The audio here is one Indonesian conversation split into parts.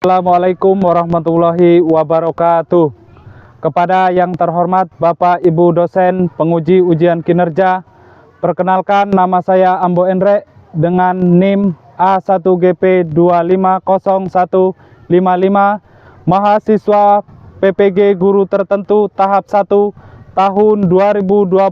Assalamualaikum warahmatullahi wabarakatuh. Kepada yang terhormat Bapak Ibu dosen penguji ujian kinerja, perkenalkan nama saya Ambo Enrek dengan NIM A1GP250155, mahasiswa PPG Guru Tertentu tahap 1 tahun 2025,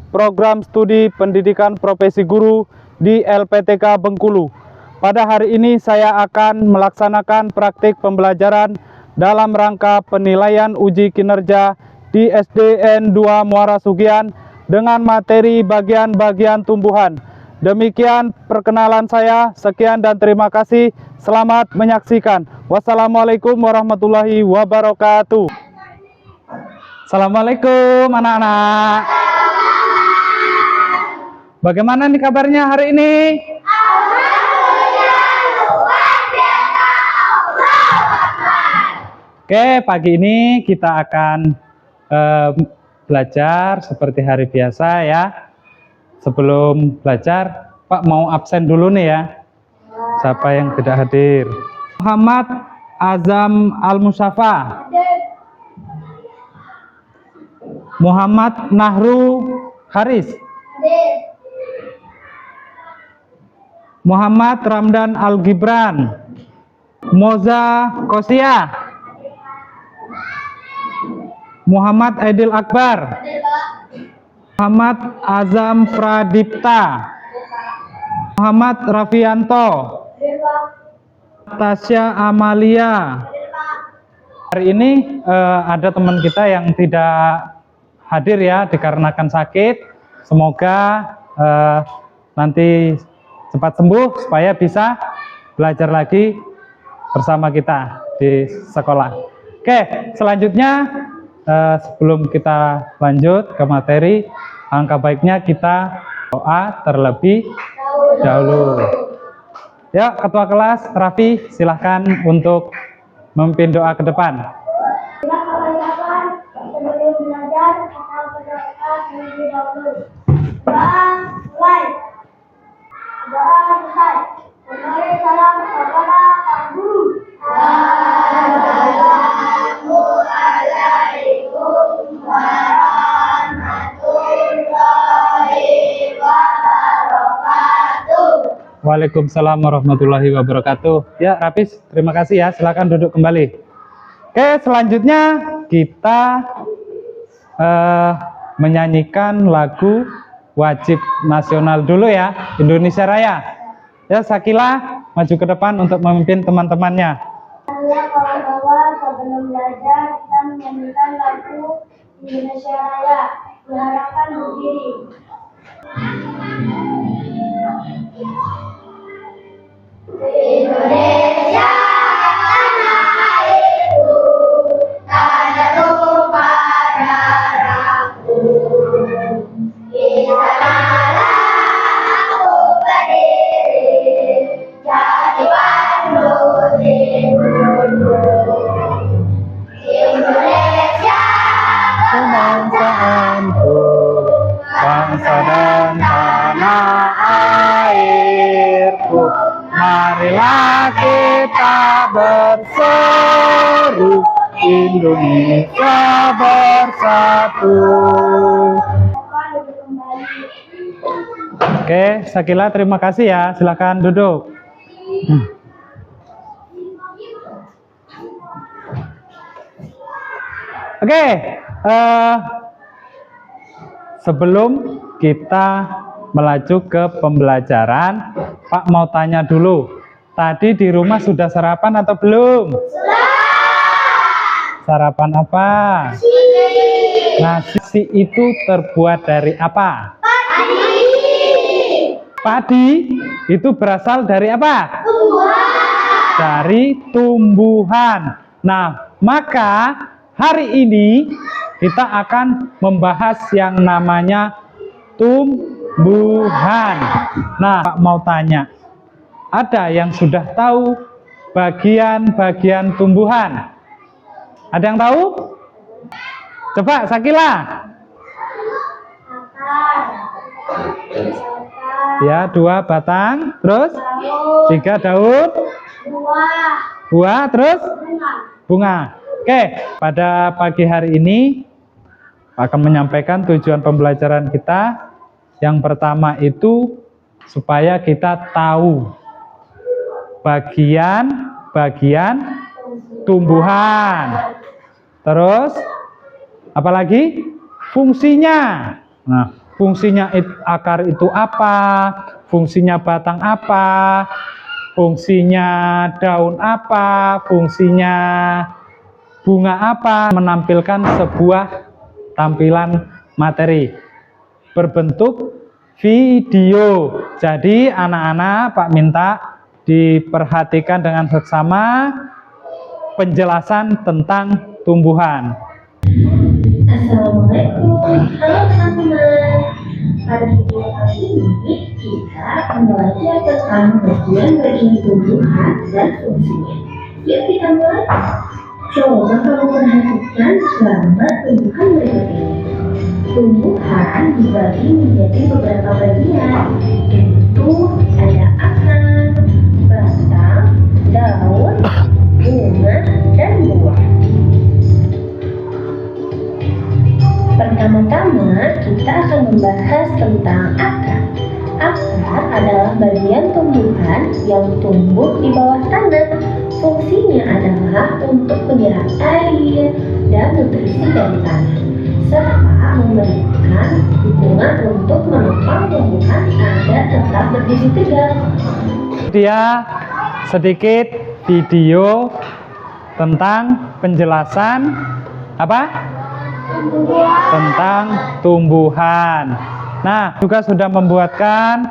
program studi pendidikan profesi guru di LPTK Bengkulu. Pada hari ini saya akan melaksanakan praktik pembelajaran dalam rangka penilaian uji kinerja di SDN 2 Muara Sugian dengan materi bagian-bagian tumbuhan. Demikian perkenalan saya, sekian dan terima kasih. Selamat menyaksikan. Wassalamualaikum warahmatullahi wabarakatuh. Assalamualaikum anak-anak. Bagaimana nih kabarnya hari ini? Oke, pagi ini kita akan belajar seperti hari biasa ya. Sebelum belajar, Pak mau absen dulu nih ya. Siapa yang tidak hadir? Muhammad Azam Al-Musafa. Muhammad Nahru Haris. Muhammad Ramdan Al-Gibran. Moza Kosia. Muhammad Aidil Akbar. Muhammad Azam Pradipta. Muhammad Rafianto. Tasya Amalia. Hari ini ada teman kita yang tidak hadir ya, dikarenakan sakit. Semoga nanti cepat sembuh supaya bisa belajar lagi bersama kita di sekolah. Oke, selanjutnya sebelum kita lanjut ke materi, alangkah baiknya kita doa terlebih dahulu. Ya, Ketua Kelas Raffi, silahkan untuk memimpin doa ke depan. Sebelum belajar, kita berdoa terlebih dahulu. Doa mulai. Doa selesai. Kembali salam kepada Pak Guru. Assalamualaikum warahmatullahi wabarakatuh. Waalaikumsalam warahmatullahi wabarakatuh. Ya, Rafis, terima kasih ya. Silakan duduk kembali. Oke, selanjutnya kita menyanyikan lagu wajib nasional dulu ya, Indonesia Raya. Ya, Sakila maju ke depan untuk memimpin teman-temannya. Kawan-kawan, sebelum belajar kita menyanyikan lagu Indonesia Raya. Diharapkan berdiri. Indonesia tanah airku, tanah tumpah darahku. Di sanalah aku berdiri, jadi pandu hidupku. Indonesia Kebangsaanku, bangsa dan tanah airku, marilah kita berseru, Indonesia bersatu. Oke, Sakila terima kasih ya. Silakan duduk. Oke, sebelum kita melaju ke pembelajaran, Pak mau tanya dulu. Tadi di rumah sudah sarapan atau belum? Sarapan apa? Nasi itu terbuat dari apa? Padi itu berasal dari apa? Dari tumbuhan. Nah, maka hari ini kita akan membahas yang namanya tumbuhan. Nah, Pak mau tanya, ada yang sudah tahu bagian-bagian tumbuhan? Ada yang tahu? Coba Sakila. Ya, 2 batang, terus 3 daun, Buah, terus bunga. Oke, pada pagi hari ini akan menyampaikan tujuan pembelajaran kita. Yang pertama itu supaya kita tahu bagian-bagian tumbuhan. Terus apalagi? Fungsinya. Nah, fungsinya akar itu apa? Fungsinya batang apa? Fungsinya daun apa? Fungsinya bunga apa? Menampilkan sebuah tampilan materi berbentuk video. Jadi anak-anak Pak minta diperhatikan dengan seksama penjelasan tentang tumbuhan. Assalamualaikum, halo teman-teman. Pada video kali ini kita akan belajar tentang bagian-bagian tumbuhan dan fungsinya. Yuk kita mulai. Coba kamu perhatikan gambar tumbuhan berikut ini. Tumbuhan dibagi menjadi beberapa bagian, yaitu ada akar, batang, daun, bunga, dan buah. Pertama-tama kita akan membahas tentang akar. Akar adalah bagian tumbuhan yang tumbuh di bawah tanah. Fungsinya adalah untuk menyerap air dan nutrisi dari tanah, serta memberikan dukungan untuk menopang tumbuhan agar tetap berdiri tegak. Dia sedikit video tentang penjelasan apa? Tentang tumbuhan. Nah, juga sudah membuatkan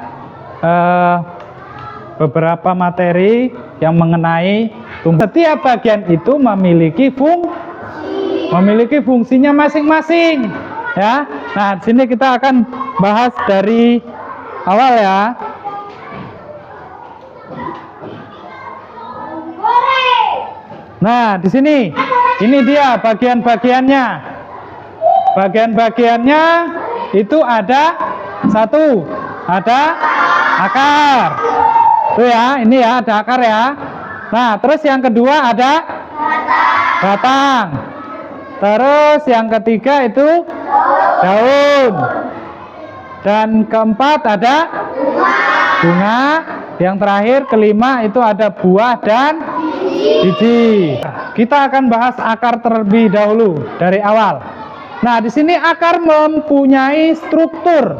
beberapa materi yang mengenai tumbuhan. Setiap bagian itu memiliki fungsinya masing-masing, ya. Nah, di sini kita akan bahas dari awal ya. Nah, di sini ini dia bagian-bagiannya. Bagian-bagiannya itu ada satu, ada akar. Tuh ya, ini ya ada akar ya. Nah, terus yang kedua ada batang. Terus yang ketiga itu daun. Dan keempat ada bunga. Yang terakhir kelima itu ada buah dan biji. Kita akan bahas akar terlebih dahulu dari awal. Nah, di sini akar mempunyai struktur.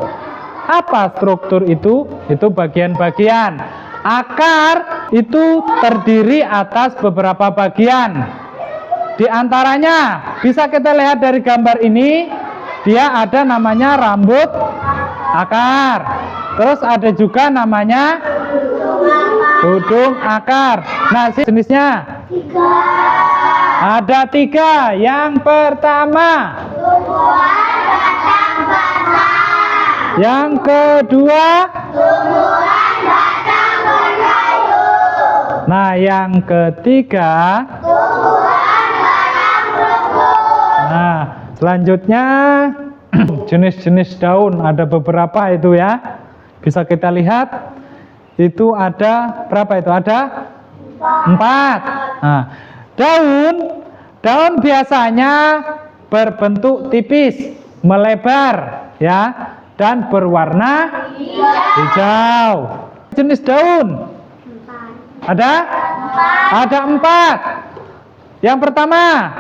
Apa struktur itu? Itu bagian-bagian. Akar itu terdiri atas beberapa bagian. Di antaranya bisa kita lihat dari gambar ini, dia ada namanya rambut akar. Terus ada juga namanya tudung akar. Nah, jenisnya ada tiga. Yang pertama, Tumbuhan batang basah. yang kedua, Tumbuhan batang berkayu. nah yang ketiga, Tumbuhan batang rumput. nah selanjutnya jenis-jenis daun ada beberapa itu ya. Bisa kita lihat itu ada berapa itu? Ada 4. Nah, daun biasanya berbentuk tipis, melebar ya, dan berwarna hijau. Jenis daun ada 4. Yang pertama,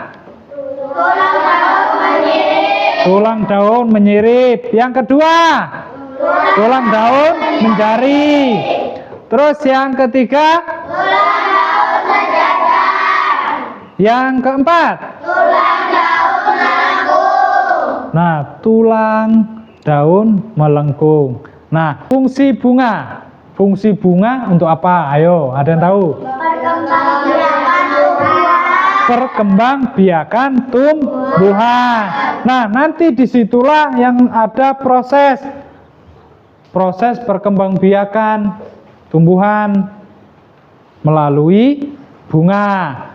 tulang daun menyirip. Yang kedua, tulang daun menjari. Terus yang ketiga, yang keempat, nah, tulang daun melengkung. Nah, fungsi bunga. Fungsi bunga untuk apa? Ayo, ada yang tahu? Perkembangbiakan tumbuhan. Nah, nanti disitulah yang ada proses perkembangbiakan tumbuhan melalui bunga.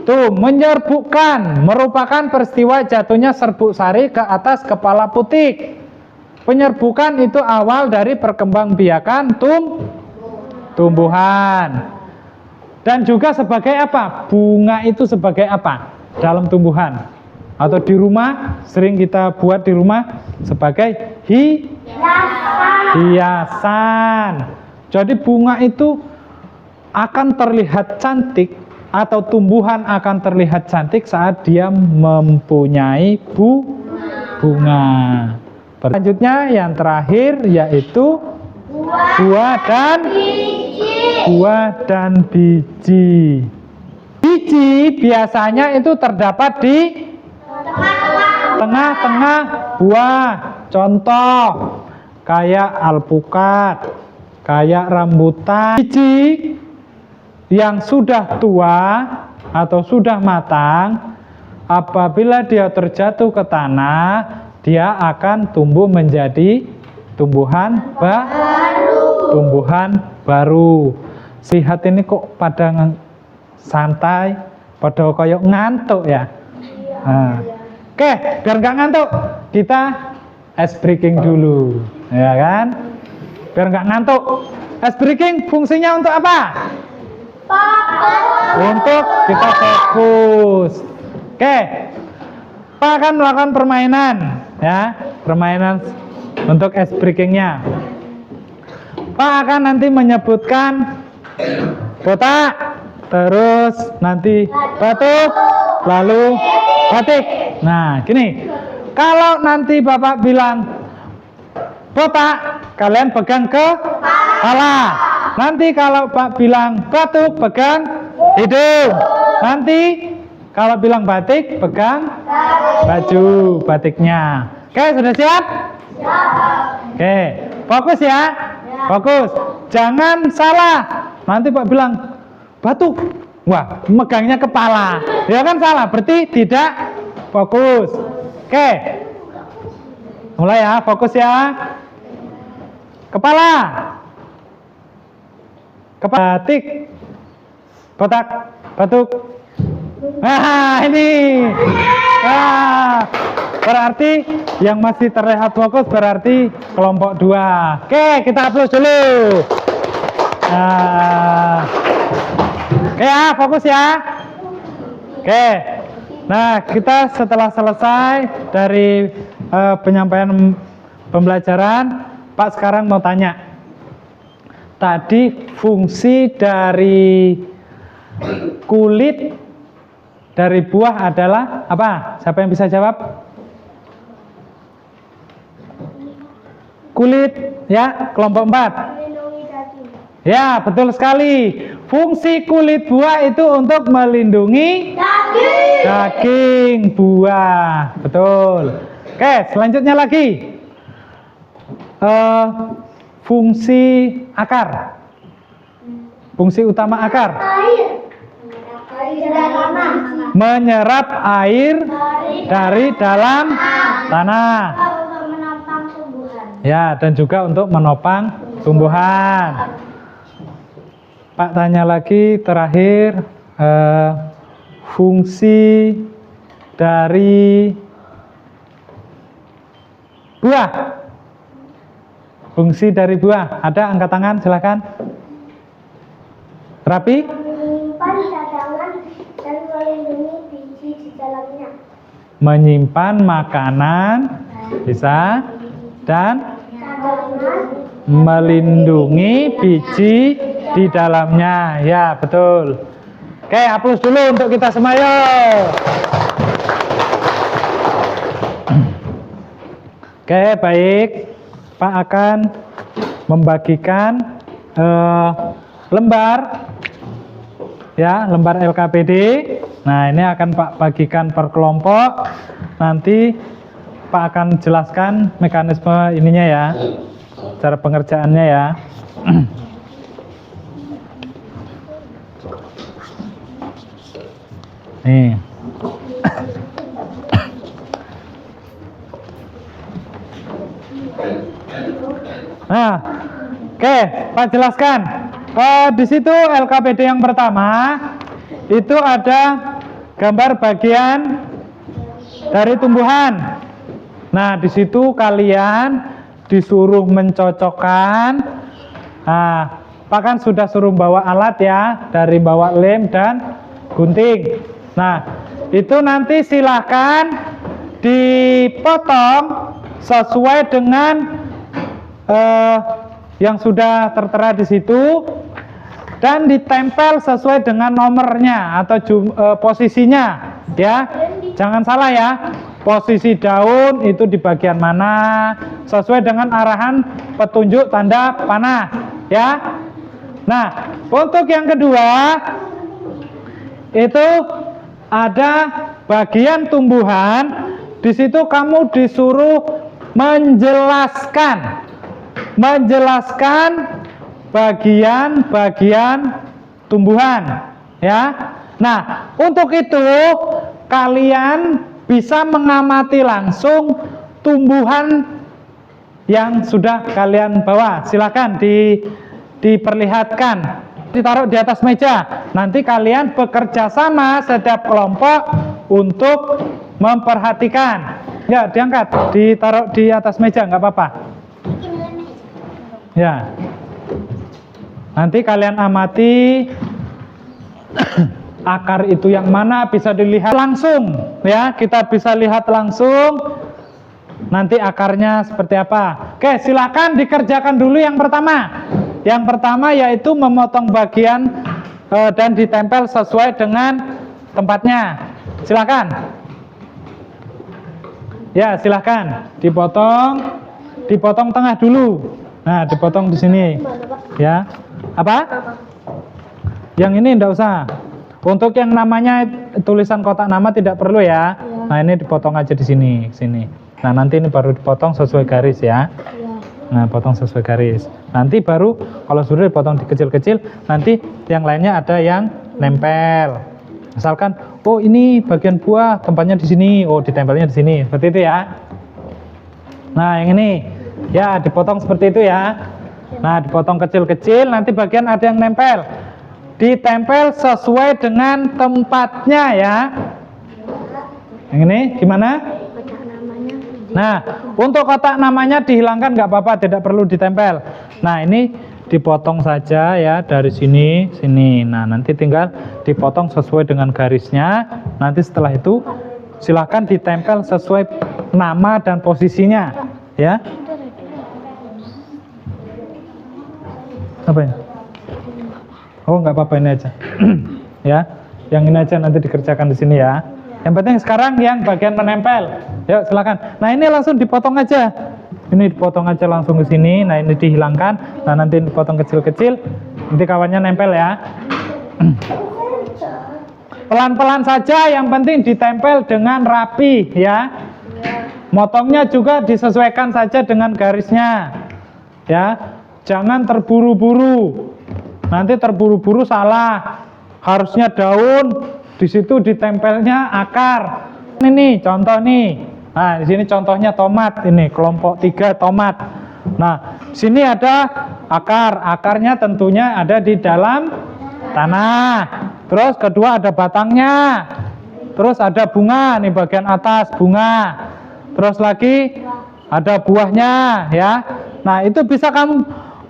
Tuh, menyerbukkan merupakan peristiwa jatuhnya serbuk sari ke atas kepala putik. Penyerbukan itu awal dari perkembangbiakan tumbuhan. Dan juga sebagai apa? Bunga itu sebagai apa? Dalam tumbuhan. Atau di rumah, sering kita buat di rumah sebagai hiasan. Jadi bunga itu akan terlihat cantik, atau tumbuhan akan terlihat cantik saat dia mempunyai bunga. Selanjutnya yang terakhir yaitu buah dan biji. Biji biasanya itu terdapat di tengah-tengah buah. Contoh kayak alpukat, kayak rambutan. Biji yang sudah tua atau sudah matang, apabila dia terjatuh ke tanah, dia akan tumbuh menjadi tumbuhan baru. Lihat ini kok pada santai, pada kayak ngantuk ya. Nah. Oke, biar nggak ngantuk, kita ice breaking dulu, ya kan? Biar nggak ngantuk. Ice breaking fungsinya untuk apa? Untuk kita fokus. Oke, Pak akan melakukan permainan, ya, permainan untuk ice breakingnya. Pak akan nanti menyebutkan botak, terus nanti batuk, lalu batik. Nah, gini, kalau nanti Bapak bilang botak, kalian pegang ke kepala. Nanti kalau Pak bilang batuk, pegang hidung. Nanti kalau bilang batik, pegang baju batiknya. Oke, sudah siap? Oke, fokus ya. Fokus. Jangan salah. Nanti Pak bilang batuk. Wah, megangnya kepala. Ya kan salah, berarti tidak fokus. Oke. Mulai ya, fokus ya. Kepala. Batik. Botak, batuk. Nah, ini. Nah, berarti yang masih terlihat fokus berarti kelompok 2. Oke, kita hapus dulu. Nah. Oke ya, fokus ya. Oke. Nah, kita setelah selesai dari penyampaian pembelajaran, Pak sekarang mau tanya. Tadi fungsi dari kulit dari buah adalah apa? Siapa yang bisa jawab? Kulit, ya, kelompok 4. Ya, betul sekali. Fungsi kulit buah itu untuk melindungi daging buah. Betul. Oke, selanjutnya lagi. Fungsi akar. Fungsi utama akar. Menyerap air dari dalam tanah. Ya, dan juga untuk menopang tumbuhan. Pak tanya lagi terakhir, fungsi dari buah. Fungsi dari buah, ada angkat tangan, silakan. Rapi? Menyimpan cadangan dan melindungi biji di dalamnya. Menyimpan makanan, bisa, dan melindungi biji di dalamnya. Ya, betul. Oke, hapus dulu untuk kita semua, yuk. Oke, baik. Pak akan membagikan lembar, ya, lembar LKPD. Nah, ini akan Pak bagikan per kelompok. Nanti Pak akan jelaskan mekanisme ininya ya, cara pengerjaannya ya. Nih. Nah, oke, Pak jelaskan. Di situ LKPD yang pertama itu ada gambar bagian dari tumbuhan. Nah, di situ kalian disuruh mencocokkan Pak kan sudah suruh bawa alat ya, dari bawa lem dan gunting. Nah, itu nanti silahkan dipotong sesuai dengan yang sudah tertera di situ dan ditempel sesuai dengan nomornya atau posisinya ya. Jangan salah ya. Posisi daun itu di bagian mana sesuai dengan arahan petunjuk tanda panah ya. Nah, untuk yang kedua itu ada bagian tumbuhan. Di situ kamu disuruh menjelaskan bagian-bagian tumbuhan ya. Nah, untuk itu kalian bisa mengamati langsung tumbuhan yang sudah kalian bawa. Silakan diperlihatkan, ditaruh di atas meja. Nanti kalian bekerja sama setiap kelompok untuk memperhatikan. Ya, diangkat, ditaruh di atas meja, nggak apa-apa. Ya. Nanti kalian amati akar itu yang mana, bisa dilihat langsung ya, kita bisa lihat langsung nanti akarnya seperti apa. Oke, silakan dikerjakan dulu yang pertama. Yang pertama yaitu memotong bagian dan ditempel sesuai dengan tempatnya. Silakan. Ya, silakan dipotong tengah dulu. Nah, dipotong di sini. Ya. Apa? Yang ini enggak usah. Untuk yang namanya tulisan kotak nama tidak perlu ya. Nah, ini dipotong aja di sini. Nah, nanti ini baru dipotong sesuai garis ya. Nah, potong sesuai garis. Nanti baru kalau sudah dipotong kecil-kecil, nanti yang lainnya ada yang nempel. Misalkan, oh ini bagian buah, tempatnya di sini. Oh, ditempelnya di sini. Seperti itu ya. Nah, yang ini ya dipotong seperti itu ya. Nah, dipotong kecil-kecil, nanti bagian ada yang nempel. Ditempel sesuai dengan tempatnya ya. Yang ini gimana? Nah, untuk kotak namanya dihilangkan nggak apa-apa, tidak perlu ditempel. Nah, ini dipotong saja ya dari sini. Nah, nanti tinggal dipotong sesuai dengan garisnya. Nanti setelah itu silahkan ditempel sesuai nama dan posisinya ya. Apa ya? Oh, nggak apa-apa, ini aja. Ya, yang ini aja nanti dikerjakan di sini ya. Yang penting sekarang yang bagian menempel. Yuk, silakan. Nah, ini langsung dipotong aja. Ini dipotong aja langsung ke sini. Nah, ini dihilangkan. Nah, nanti dipotong kecil-kecil. Nanti kawannya nempel ya. Pelan-pelan saja, yang penting ditempel dengan rapi ya. Motongnya juga disesuaikan saja dengan garisnya. Ya. Jangan terburu-buru. Nanti terburu-buru salah. Harusnya daun, di situ ditempelnya akar. Ini contoh nih. Nah, di sini contohnya tomat, ini kelompok 3 tomat. Nah, sini ada akar. Akarnya tentunya ada di dalam tanah. Terus kedua ada batangnya. Terus ada bunga, nih bagian atas bunga. Terus lagi ada buahnya ya. Nah, itu bisa kamu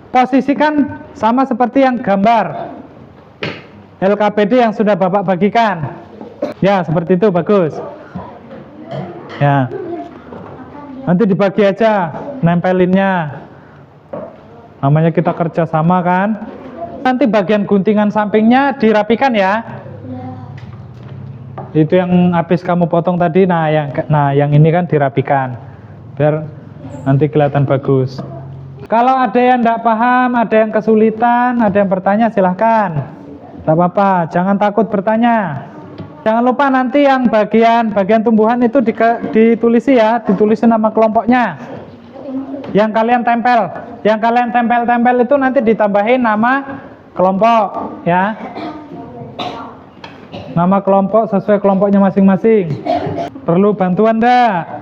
posisikan sama seperti yang gambar LKPD yang sudah Bapak bagikan. Ya, seperti itu, bagus. Ya. Nanti dibagi aja nempelinnya. Namanya kita kerja sama kan. Nanti bagian guntingan sampingnya dirapikan ya. Itu yang habis kamu potong tadi. Nah, yang ini kan dirapikan biar nanti kelihatan bagus. Kalau ada yang tidak paham, ada yang kesulitan, ada yang bertanya, silahkan. Tidak apa-apa, jangan takut bertanya. Jangan lupa nanti yang bagian tumbuhan itu ditulisi ya, ditulisi nama kelompoknya. Yang kalian tempel itu nanti ditambahin nama kelompok ya. Nama kelompok sesuai kelompoknya masing-masing. Perlu bantuan enggak?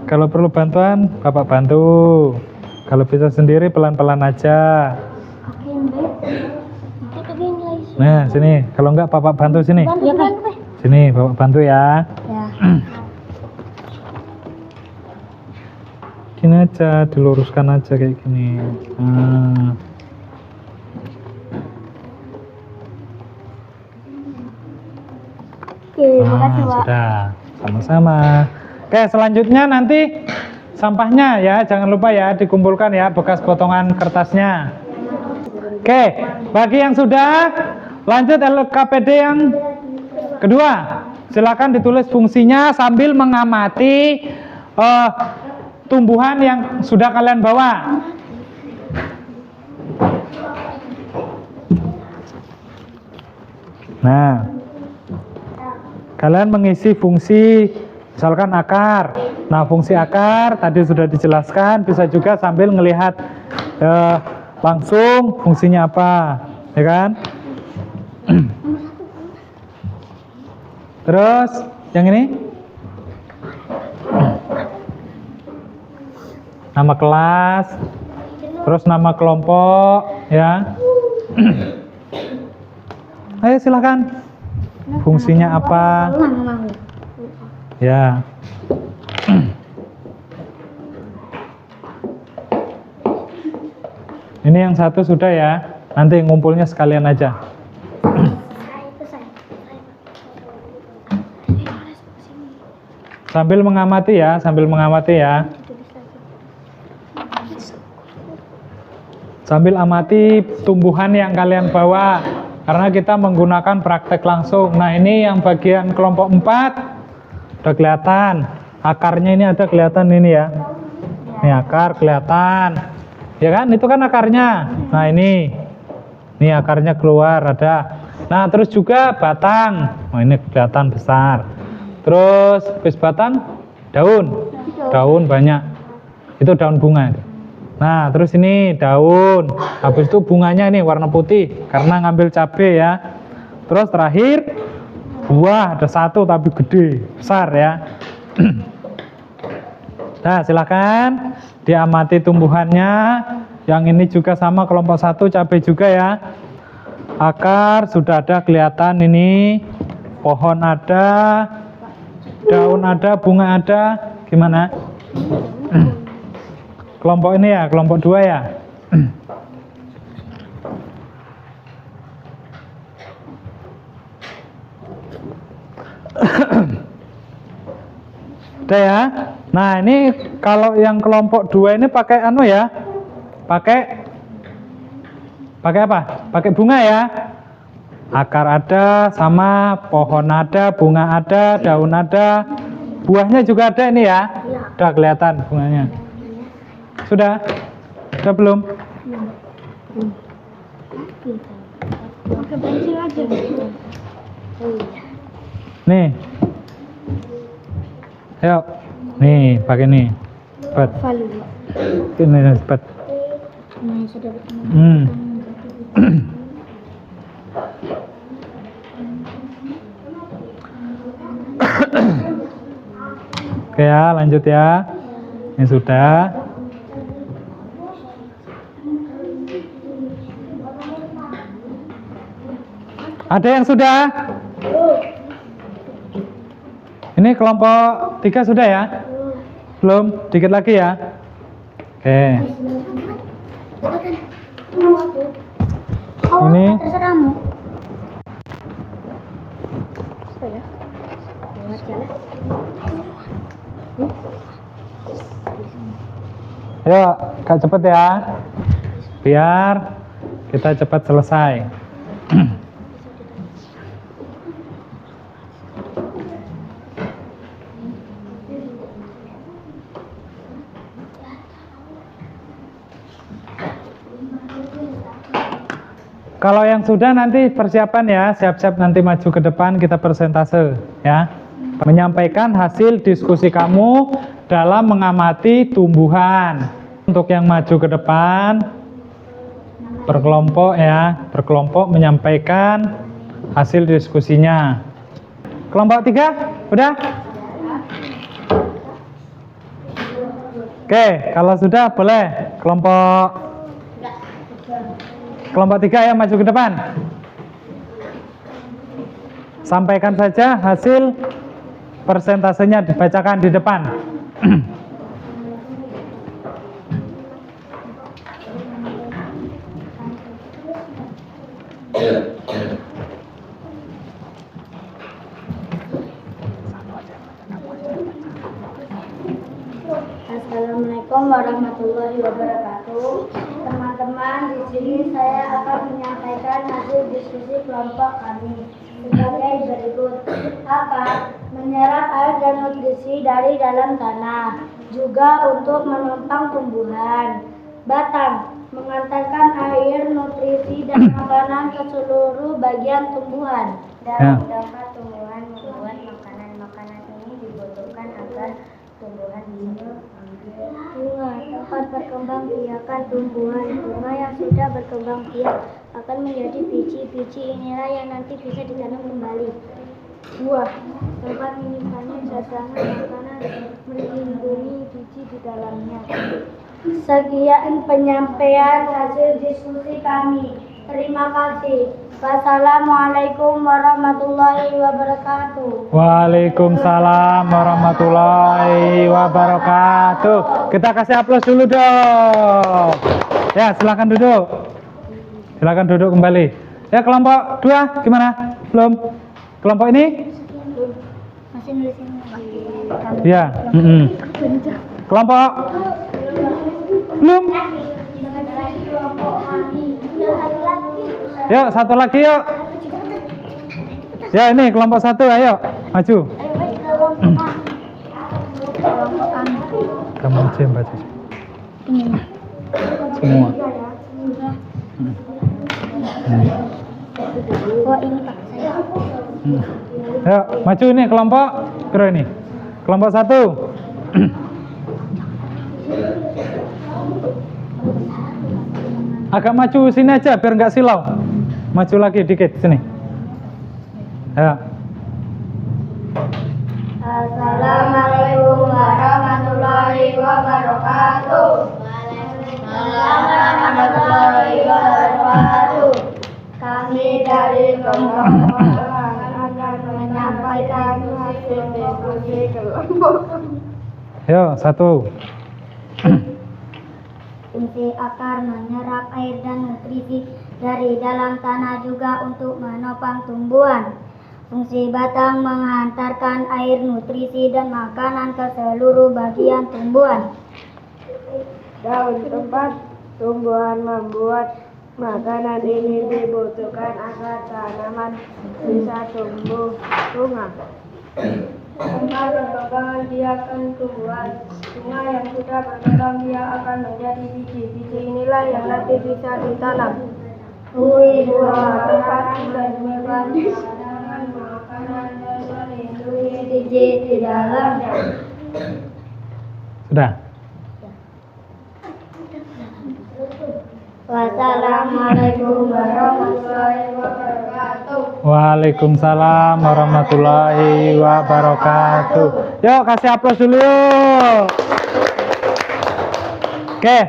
Kalau perlu bantuan, Bapak bantu. Kalau bisa sendiri pelan-pelan aja. Nah, sini. Kalau enggak Bapak bantu sini. Sini, Bapak bantu ya. Gini aja, diluruskan aja kayak gini. Nah. Oke, makasih, Pak. Sudah, sama-sama. Oke, selanjutnya nanti sampahnya ya, jangan lupa ya dikumpulkan ya bekas potongan kertasnya. Oke, bagi yang sudah lanjut LKPD yang kedua, silakan ditulis fungsinya sambil mengamati tumbuhan yang sudah kalian bawa. Nah, kalian mengisi fungsi misalkan akar. Nah, fungsi akar tadi sudah dijelaskan, bisa juga sambil melihat langsung fungsinya apa, ya kan? Terus yang ini nama kelas, terus nama kelompok, ya. Ayo silakan. Fungsinya apa? Ya. Ini yang satu sudah ya. Nanti ngumpulnya sekalian aja. Sambil mengamati ya, sambil mengamati ya. Sambil amati tumbuhan yang kalian bawa. Karena kita menggunakan praktek langsung. Nah, ini yang bagian kelompok 4 udah kelihatan. Akarnya ini ada kelihatan ini ya. Ini akar kelihatan. Ya kan? Itu kan akarnya. Nah, ini akarnya keluar ada. Nah, terus juga batang. Oh, ini kelihatan besar. Terus habis batang daun. Daun banyak. Itu daun bunga. Nah, terus ini daun. Habis itu bunganya ini warna putih karena ngambil cabai ya. Terus terakhir buah, ada satu tapi gede, besar ya. Nah, silakan diamati tumbuhannya. Yang ini juga sama kelompok 1 cabai juga ya. Akar sudah ada kelihatan ini. Pohon ada, daun ada, bunga ada. Gimana? Kelompok ini ya, kelompok 2 ya. Udah ya. Nah, ini kalau yang kelompok 2 ini pakai anu ya. Pakai apa? Pakai bunga ya. Akar ada, sama pohon ada, bunga ada, daun ada, buahnya juga ada ini ya. Udah kelihatan bunganya. Sudah? Sudah belum? Pakai pensil aja. Nih. Ayo. Nih, pakai nih. Cepat. Ini cepat. Nah, sudah bertemu. Oke ya, lanjut ya. Ini sudah. Ada yang sudah? Ini kelompok 3 sudah ya? Belum? Dikit lagi ya? Oke. Ini Terserahmu. Ayo, Kak, cepet ya. Biar kita cepat selesai. Kalau yang sudah nanti persiapan ya, siap-siap nanti maju ke depan kita persentase ya. Menyampaikan hasil diskusi kamu dalam mengamati tumbuhan. Untuk yang maju ke depan berkelompok ya, berkelompok menyampaikan hasil diskusinya. Kelompok 3, udah? Oke, kalau sudah boleh kelompok 3 ya maju ke depan. Sampaikan saja hasil persentasenya, dibacakan di depan. Assalamualaikum warahmatullahi wabarakatuh. Teman-teman, di sini saya akan menyampaikan hasil diskusi kelompok kami sebagai berikut. Akan menyerap air dan nutrisi dari dalam tanah, juga untuk menopang tumbuhan. Batang mengantarkan air, nutrisi, dan makanan ke seluruh bagian tumbuhan. Dalam dampak tumbuhan membuat makanan-makanan ini dibutuhkan agar tumbuhan bisa bunga dapat berkembang biakan tumbuhan. Bunga yang sudah berkembang biak akan menjadi biji. Biji inilah yang nanti bisa ditanam kembali. Buah tempat menyimpannya cadangan makanan, melindungi biji di dalamnya. Sekian penyampaian hasil diskusi kami. Terima kasih. Wassalamualaikum warahmatullahi wabarakatuh. Waalaikumsalam warahmatullahi wabarakatuh. Kita kasih aplaus dulu dong. Ya, silakan duduk. Silakan duduk kembali. Ya, kelompok 2 gimana? Belum? Kelompok ini? Masih nulisin lagi. Ya. Kelompok belum? Yuk, satu lagi yuk. Ya, ini kelompok 1, ayo maju. Kamu aja yang baca. Semua. Oh, ini Pak. Yuk, maju ini kelompok kira ini. Kelompok 1. Agak maju sini aja biar nggak silau. Maju lagi dikit sini. Ya. Assalamualaikum warahmatullahi wabarakatuh. Warahmatullahi wabarakatuh. Kami dari kelompok akan menyampaikan hasil diskusi kelompok. Yo, 1. Fungsi akar menyerap air dan nutrisi dari dalam tanah, juga untuk menopang tumbuhan. Fungsi batang menghantarkan air, nutrisi, dan makanan ke seluruh bagian tumbuhan. Daun tempat tumbuhan membuat makanan ini dibutuhkan agar tanaman bisa tumbuh bunga. Bunga berkembang biakan tumbuhan. Bunga yang sudah berkembang biak akan menjadi biji. Biji inilah yang nanti bisa ditanam. Buah tempat menyimpan cadangan makanan dan melindungi biji di dalamnya. Sudah. Wassalamualaikum warahmatullahi wabarakatuh. Waalaikumsalam warahmatullahi wabarakatuh. Yuk, kasih aplaus dulu yuk. Oke,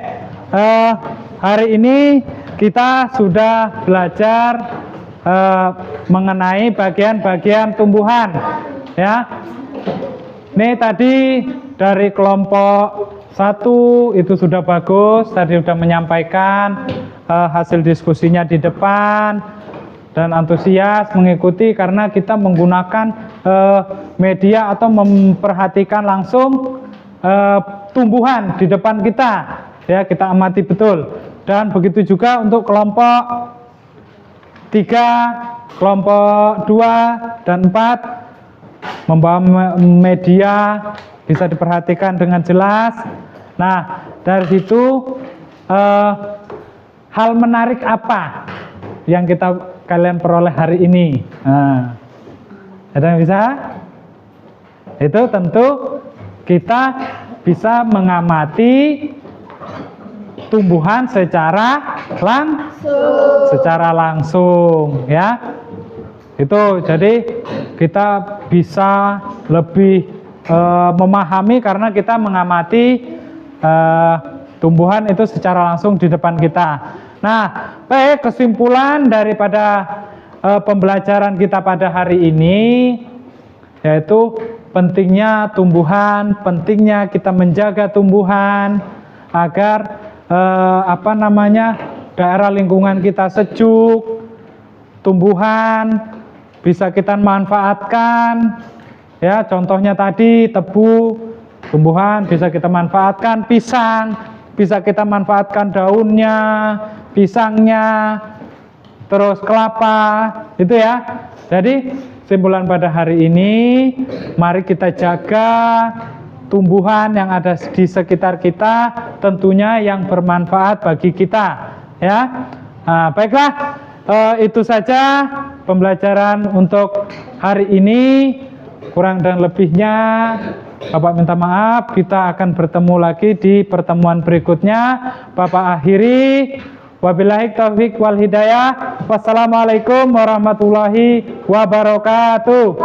hari ini kita sudah belajar mengenai bagian-bagian tumbuhan, ya. Ini tadi dari kelompok 1 itu sudah bagus, tadi sudah menyampaikan hasil diskusinya di depan dan antusias mengikuti karena kita menggunakan media atau memperhatikan langsung tumbuhan di depan kita, ya, kita amati betul. Dan begitu juga untuk kelompok 3, kelompok 2 dan 4 membawa media bisa diperhatikan dengan jelas. Nah, dari situ hal menarik apa yang kalian peroleh hari ini? Nah, ada yang bisa? Itu tentu kita bisa mengamati tumbuhan secara langsung, ya. Itu jadi kita bisa lebih memahami karena kita mengamati tumbuhan itu secara langsung di depan kita. Nah, baik, kesimpulan daripada pembelajaran kita pada hari ini yaitu pentingnya tumbuhan, pentingnya kita menjaga tumbuhan agar daerah lingkungan kita sejuk, tumbuhan bisa kita manfaatkan. Ya, contohnya tadi tebu tumbuhan bisa kita manfaatkan, pisang bisa kita manfaatkan daunnya, pisangnya, terus kelapa, itu ya. Jadi kesimpulan pada hari ini, mari kita jaga tumbuhan yang ada di sekitar kita, tentunya yang bermanfaat bagi kita, ya. Nah, baiklah, itu saja pembelajaran untuk hari ini. Kurang dan lebihnya Bapak minta maaf. Kita akan bertemu lagi di pertemuan berikutnya. Bapak akhiri, wabillahi taufiq wal hidayah. Wassalamualaikum warahmatullahi wabarakatuh.